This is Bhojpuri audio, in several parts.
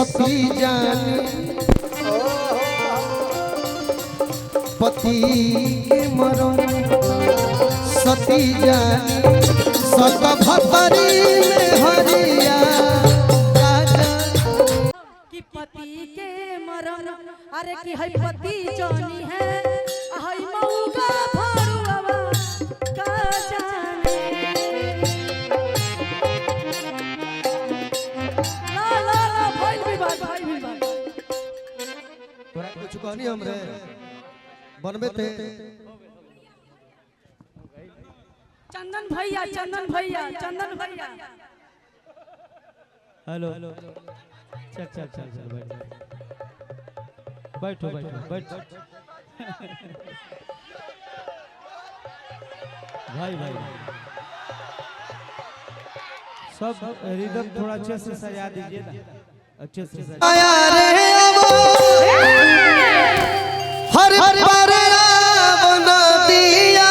सती जानी पति के मरण सती जानी सत भतरी में हरिया कि पति के मरण अरे कि है पति जानी है है मऊगा भरुआ का जाने ला ला ला भाई भी बात तोरा कुछ कहनी हमरे बनबे थे चंदन भैया हेलो चल चल चल चल बैठो बैठो बैठो भाई भाई सब रिदम थोड़ा अच्छे से सजा दीजिए ना अच्छे से सजा आया रे हर हर बार बना दिया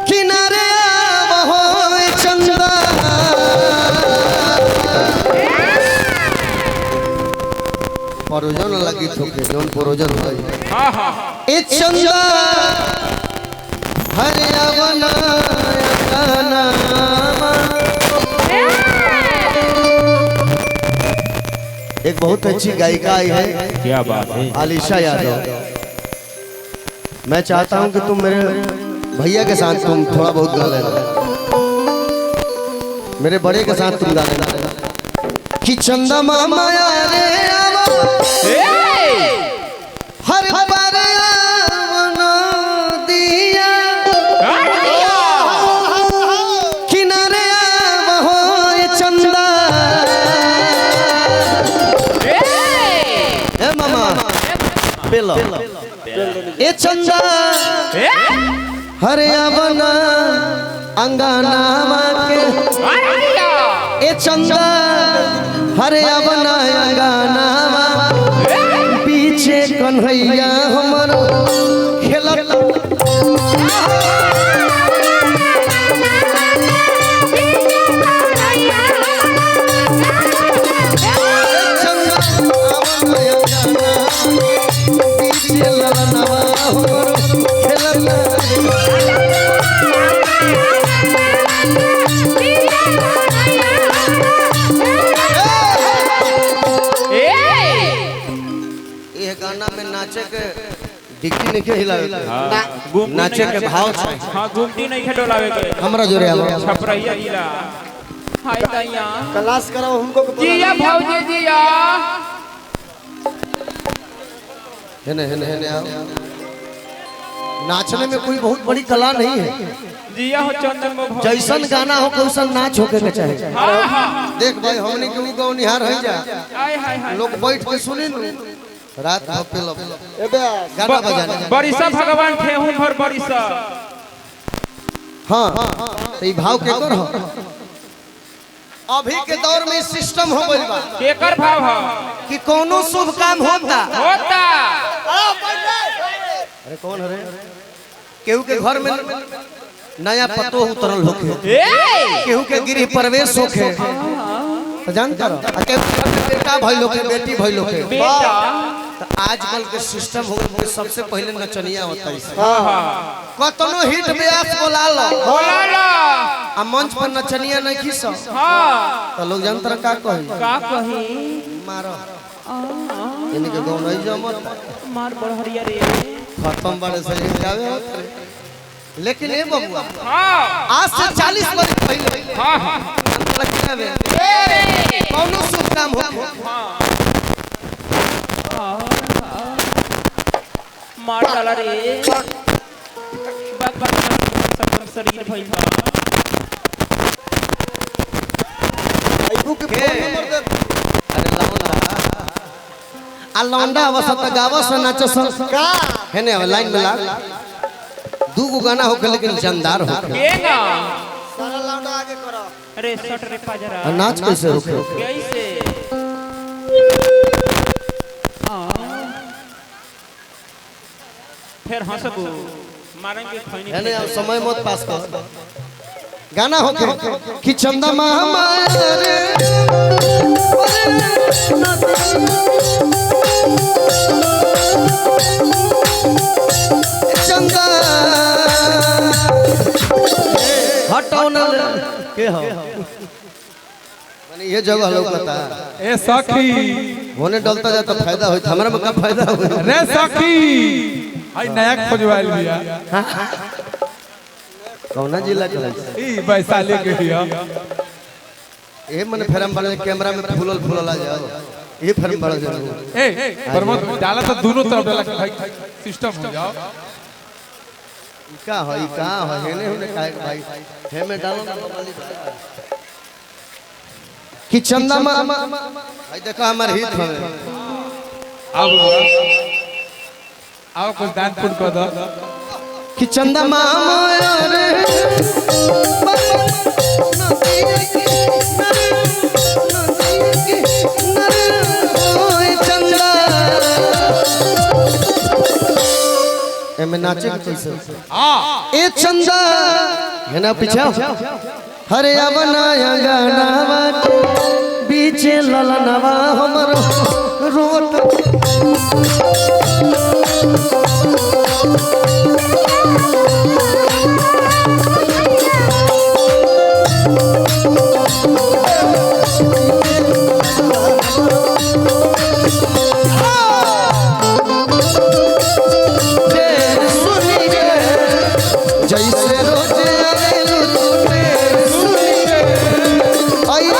किनारे हो चंदा परोजन लगी थोके जोन परोजन हो हां हां ए चंदा हरे अवना गाना एक बहुत अच्छी गायिका आई है। क्या बात है आलिशा यादव। मैं चाहता हूं कि तुम मेरे भैया के साथ तुम थोड़ा बहुत गा लेना, मेरे बड़े के साथ तुम गा लेना कि चंदा मामा रे हर बार बना दिया किनारे हो चंदा मामा बेलो ए चंदा हरे अवना अंगना के ए चंदा हरे अवना अंगना पीछे कन्हैया हमर खेलत गाना में नाचे के डिक्की नहीं के हिलावे नाचे के भाव छै हां गुमटी नहीं के डोलावे के हमरा जोरे आलो छपरैया जिला हाय दैया क्लास कराओ हमको जिया भौजी जिया हेने हेने हेने आओ। नाचने में कोई बहुत बड़ी कला नहीं है जिया हो चंदन में जैसन गाना हो वैसन नाच होके के चाहिए। देख भाई हमनी के उ गाँव निहार है जा हाय हाय हाय लोग बैठ के सुनी न रात भर पेलो एबे गाना बजाना बरिसा भगवान ठेहुन भर बरिसा हां तो ई भाव के कर हो अभी के दौर में सिस्टम हो गइल बा केकर भाव है कि कोनो शुभ काम होता अरे कौन है रे केहू के घर में नया पतो उतरल होखे केहू के गृह प्रवेश होखे तो जानता रहो केहू के बेटा भइल होखे बेटी भइल होखे बेटा तो आजकल के सिस्टम हो गइल सबसे पहले नचनिया होता है हां कतनो हिट ब्यास बोला लो आ मंच पर नचनिया नहीं खिस हां तो लोग जानता का कही मारो इनके गाँव नहीं जमत मार बढ़िया रे खत्म बड़े से गावे लेकिन ए बबुआ हां आज से 40 वर्ष पहले हां हां लगतावे कौनो शुभ काम हो मार डाला रे बाग सब शरीर भइल बा आइबू के फोन नंबर दे अरे लौंडा आ लौंडा वसत गावस नाचस का हेने लाइन में लाग दू गो गाना होखे लेकिन जानदार होखे केगा सारा लौंडा आगे करो अरे सट रे पाजरा नाच कैसे होखे कैसे फिर हंसबू मारेंगे खैनी हेने अब समय मत पास कर गाना होखे कि चंदा मामा रे चंदा हटाओ ना के हो माने ये जगह लौकता ए सखी होने डलता जाता फायदा होई हमरा में का फायदा होई रे सखी हाय नया खोजवाइल बिया कौना जिला चले ई वैशाली के हिया ए मने फेरम बने कैमरा में फूलल आ जाओ ये फेरम बड़ा जरूर ए प्रमोद डाला तो दोनों तरफ डाला भाई सिस्टम हो जाओ ई का हो हेने होने काहे भाई हे में डालो ना बबली कि चंदा भाई देखो हमार हित हमें आओ कुछ दान पुण्य कर दो कि चंदा मामा रे एमे नाचे कैसे ए चंदा है ना पीछे हरे अवनाया गानावा बीचे ललनवा हमरो रोट जैसे रोजे आवेलू तूने सुनी आई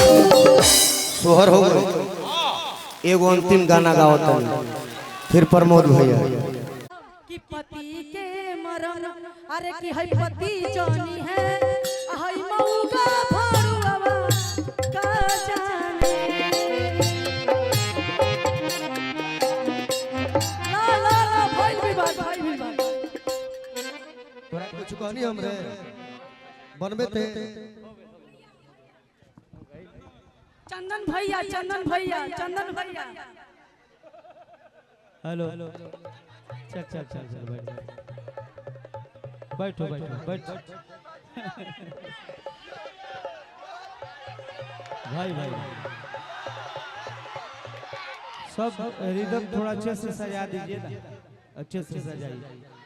सोहर हो गए एगो अंतिम गाना गाओ फिर प्रमोद भैया कि पति के मरम अरे कि है पति जानी है है मऊगा भरुआवा का जाने ला भाई भी बात तोरा कुछ कहनी हमरे बनबे थे चंदन भैया हेलो चल बैठो बैठ भाई सब रिदम थोड़ा अच्छे से सजा दीजिए ना अच्छे से सजाइए